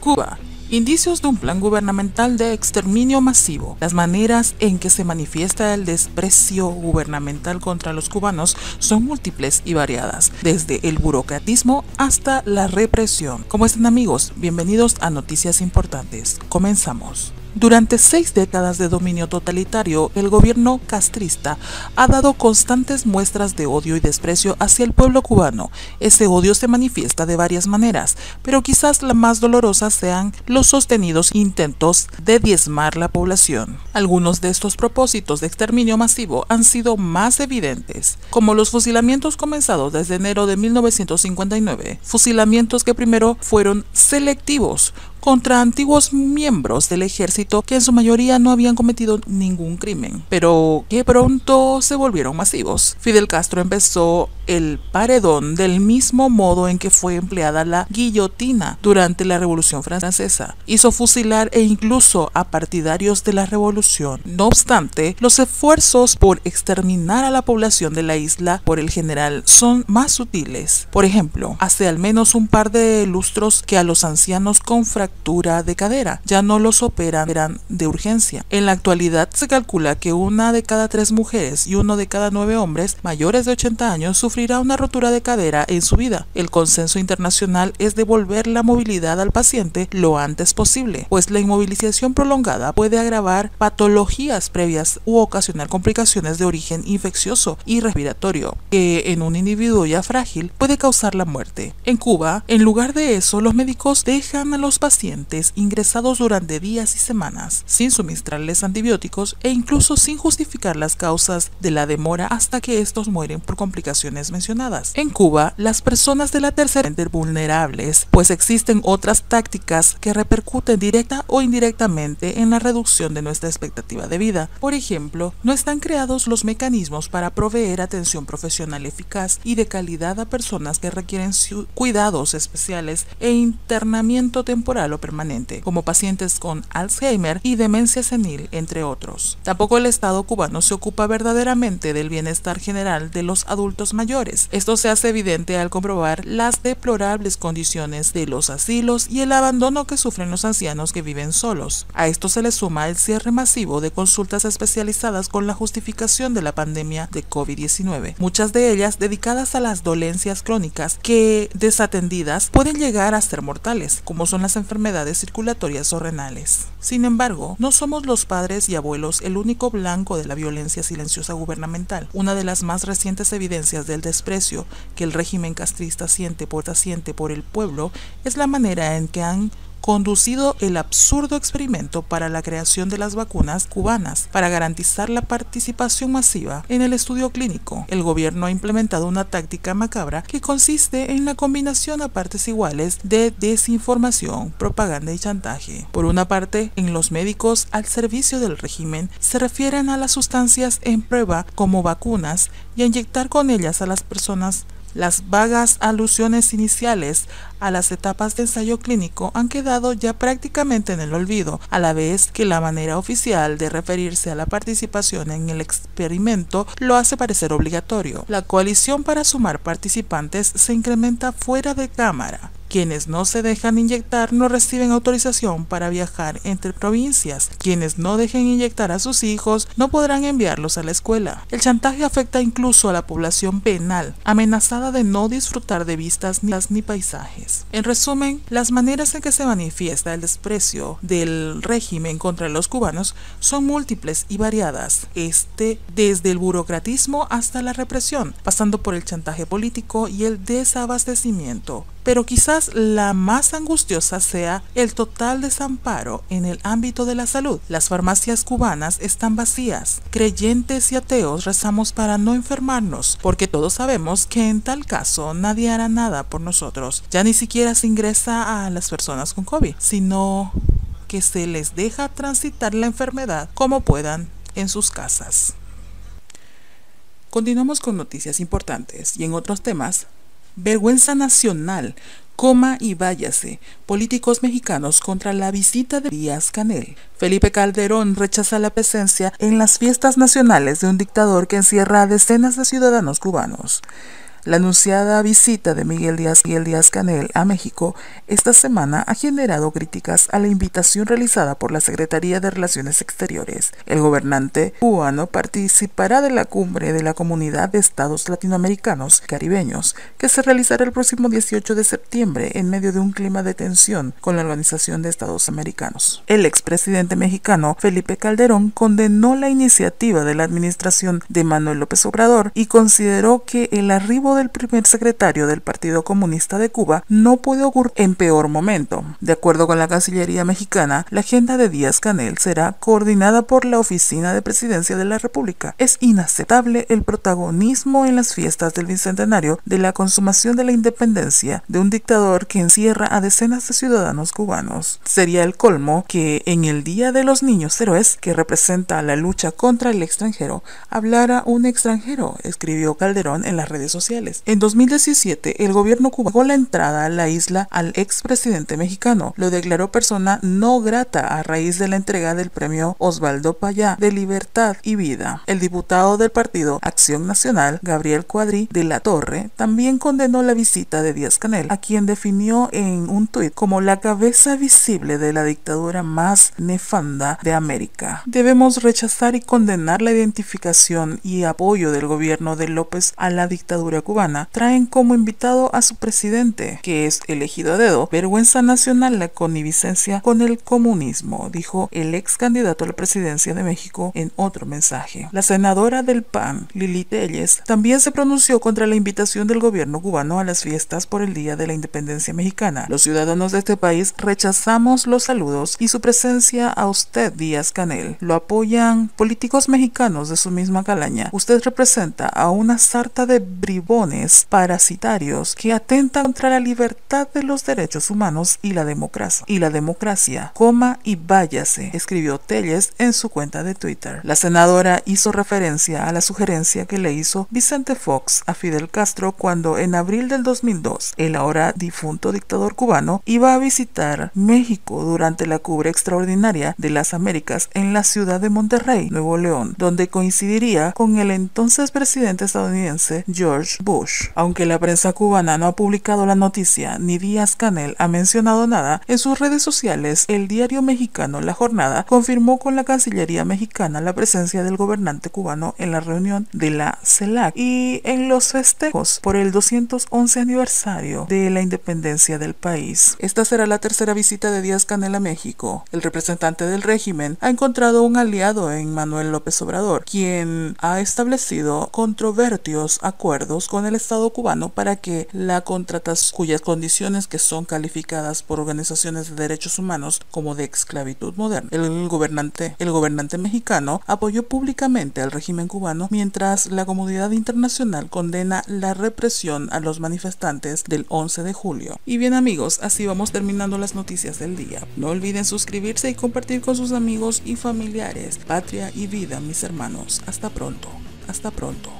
Cuba. Indicios de un plan gubernamental de exterminio masivo. Las maneras en que se manifiesta el desprecio gubernamental contra los cubanos son múltiples y variadas, desde el burocratismo hasta la represión. ¿Cómo están, amigos? Bienvenidos a Noticias Importantes. Comenzamos. Durante 6 décadas de dominio totalitario, el gobierno castrista ha dado constantes muestras de odio y desprecio hacia el pueblo cubano. Ese odio se manifiesta de varias maneras, pero quizás la más dolorosa sean los sostenidos intentos de diezmar la población. Algunos de estos propósitos de exterminio masivo han sido más evidentes, como los fusilamientos comenzados desde enero de 1959, fusilamientos que primero fueron selectivos, contra antiguos miembros del ejército que en su mayoría no habían cometido ningún crimen, pero que pronto se volvieron masivos. Fidel Castro empezó el paredón del mismo modo en que fue empleada la guillotina durante la Revolución Francesa. Hizo fusilar e incluso a partidarios de la revolución. No obstante, los esfuerzos por exterminar a la población de la isla por el general son más sutiles. Por ejemplo, hace al menos un par de lustros que a los ancianos con fractura de cadera ya no los operan de urgencia. En la actualidad se calcula que 1 de cada 3 mujeres y 1 de cada 9 hombres mayores de 80 años sufrirá una rotura de cadera en su vida. El consenso internacional es devolver la movilidad al paciente lo antes posible, pues la inmovilización prolongada puede agravar patologías previas u ocasionar complicaciones de origen infeccioso y respiratorio, que en un individuo ya frágil puede causar la muerte. En Cuba, en lugar de eso, los médicos dejan a los pacientes ingresados durante días y semanas, sin suministrarles antibióticos e incluso sin justificar las causas de la demora hasta que estos mueren por complicaciones mencionadas. En Cuba, las personas de la tercera edad vulnerables, pues existen otras tácticas que repercuten directa o indirectamente en la reducción de nuestra expectativa de vida. Por ejemplo, no están creados los mecanismos para proveer atención profesional eficaz y de calidad a personas que requieren cuidados especiales e internamiento temporal o permanente, como pacientes con Alzheimer y demencia senil, entre otros. Tampoco el Estado cubano se ocupa verdaderamente del bienestar general de los adultos mayores. Esto se hace evidente al comprobar las deplorables condiciones de los asilos y el abandono que sufren los ancianos que viven solos. A esto se le suma el cierre masivo de consultas especializadas con la justificación de la pandemia de COVID-19, muchas de ellas dedicadas a las dolencias crónicas que, desatendidas, pueden llegar a ser mortales, como son las enfermedades circulatorias o renales. Sin embargo, no somos los padres y abuelos el único blanco de la violencia silenciosa gubernamental. Una de las más recientes evidencias del desprecio que el régimen castrista siente por el pueblo es la manera en que han conducido el absurdo experimento para la creación de las vacunas cubanas para garantizar la participación masiva en el estudio clínico. El gobierno ha implementado una táctica macabra que consiste en la combinación a partes iguales de desinformación, propaganda y chantaje. Por una parte, en los médicos al servicio del régimen se refieren a las sustancias en prueba como vacunas y a inyectar con ellas a las personas. Las vagas alusiones iniciales a las etapas de ensayo clínico han quedado ya prácticamente en el olvido, a la vez que la manera oficial de referirse a la participación en el experimento lo hace parecer obligatorio. La coalición para sumar participantes se incrementa fuera de cámara. Quienes no se dejan inyectar no reciben autorización para viajar entre provincias. Quienes no dejen inyectar a sus hijos no podrán enviarlos a la escuela. El chantaje afecta incluso a la población penal, amenazada de no disfrutar de vistas ni paisajes. En resumen, las maneras en que se manifiesta el desprecio del régimen contra los cubanos son múltiples y variadas, desde el burocratismo hasta la represión, pasando por el chantaje político y el desabastecimiento. Pero quizás la más angustiosa sea el total desamparo en el ámbito de la salud. Las farmacias cubanas están vacías. Creyentes y ateos rezamos para no enfermarnos, porque todos sabemos que en tal caso nadie hará nada por nosotros. Ya ni siquiera se ingresa a las personas con COVID, sino que se les deja transitar la enfermedad como puedan en sus casas. Continuamos con noticias importantes y en otros temas. Vergüenza nacional, coma y váyase, políticos mexicanos contra la visita de Díaz-Canel. Felipe Calderón rechaza la presencia en las fiestas nacionales de un dictador que encierra a decenas de ciudadanos cubanos. La anunciada visita de Miguel Díaz-Canel a México esta semana ha generado críticas a la invitación realizada por la Secretaría de Relaciones Exteriores. El gobernante cubano participará de la cumbre de la Comunidad de Estados Latinoamericanos Caribeños, que se realizará el próximo 18 de septiembre en medio de un clima de tensión con la Organización de Estados Americanos. El expresidente mexicano Felipe Calderón condenó la iniciativa de la administración de Manuel López Obrador y consideró que el arribo del primer secretario del Partido Comunista de Cuba no puede ocurrir en peor momento. De acuerdo con la Cancillería mexicana, la agenda de Díaz-Canel será coordinada por la Oficina de Presidencia de la República. Es inaceptable el protagonismo en las fiestas del bicentenario de la consumación de la independencia de un dictador que encierra a decenas de ciudadanos cubanos. Sería el colmo que en el Día de los Niños Héroes, que representa la lucha contra el extranjero, hablara un extranjero, escribió Calderón en las redes sociales. En 2017, el gobierno cubano negó la entrada a la isla al expresidente mexicano. Lo declaró persona no grata a raíz de la entrega del premio Osvaldo Payá de Libertad y Vida. El diputado del partido Acción Nacional, Gabriel Cuadri de la Torre, también condenó la visita de Díaz-Canel, a quien definió en un tuit como la cabeza visible de la dictadura más nefanda de América. Debemos rechazar y condenar la identificación y apoyo del gobierno de López a la dictadura cubana. Traen como invitado a su presidente, que es elegido a dedo. Vergüenza nacional la connivencia con el comunismo, dijo el ex candidato a la presidencia de México en otro mensaje. La senadora del PAN, Lili Telles, también se pronunció contra la invitación del gobierno cubano a las fiestas por el Día de la Independencia Mexicana. Los ciudadanos de este país rechazamos los saludos y su presencia a usted, Díaz-Canel. Lo apoyan políticos mexicanos de su misma calaña. Usted representa a una sarta de bribones parasitarios que atentan contra la libertad de los derechos humanos y la democracia. Coma y váyase, escribió Telles en su cuenta de Twitter. La senadora hizo referencia a la sugerencia que le hizo Vicente Fox a Fidel Castro cuando en abril del 2002 el ahora difunto dictador cubano iba a visitar México durante la cumbre extraordinaria de las Américas en la ciudad de Monterrey, Nuevo León, donde coincidiría con el entonces presidente estadounidense George Bush. Aunque la prensa cubana no ha publicado la noticia ni Díaz-Canel ha mencionado nada, en sus redes sociales el diario mexicano La Jornada confirmó con la Cancillería mexicana la presencia del gobernante cubano en la reunión de la CELAC y en los festejos por el 211 aniversario de la independencia del país. Esta será la tercera visita de Díaz-Canel a México. El representante del régimen ha encontrado un aliado en Manuel López Obrador, quien ha establecido controvertidos acuerdos con el Estado cubano para que la contratación, cuyas condiciones que son calificadas por organizaciones de derechos humanos como de esclavitud moderna. El gobernante mexicano apoyó públicamente al régimen cubano, mientras la comunidad internacional condena la represión a los manifestantes del 11 de julio. Y bien amigos, así vamos terminando las noticias del día. No olviden suscribirse y compartir con sus amigos y familiares. Patria y vida, mis hermanos. Hasta pronto. Hasta pronto.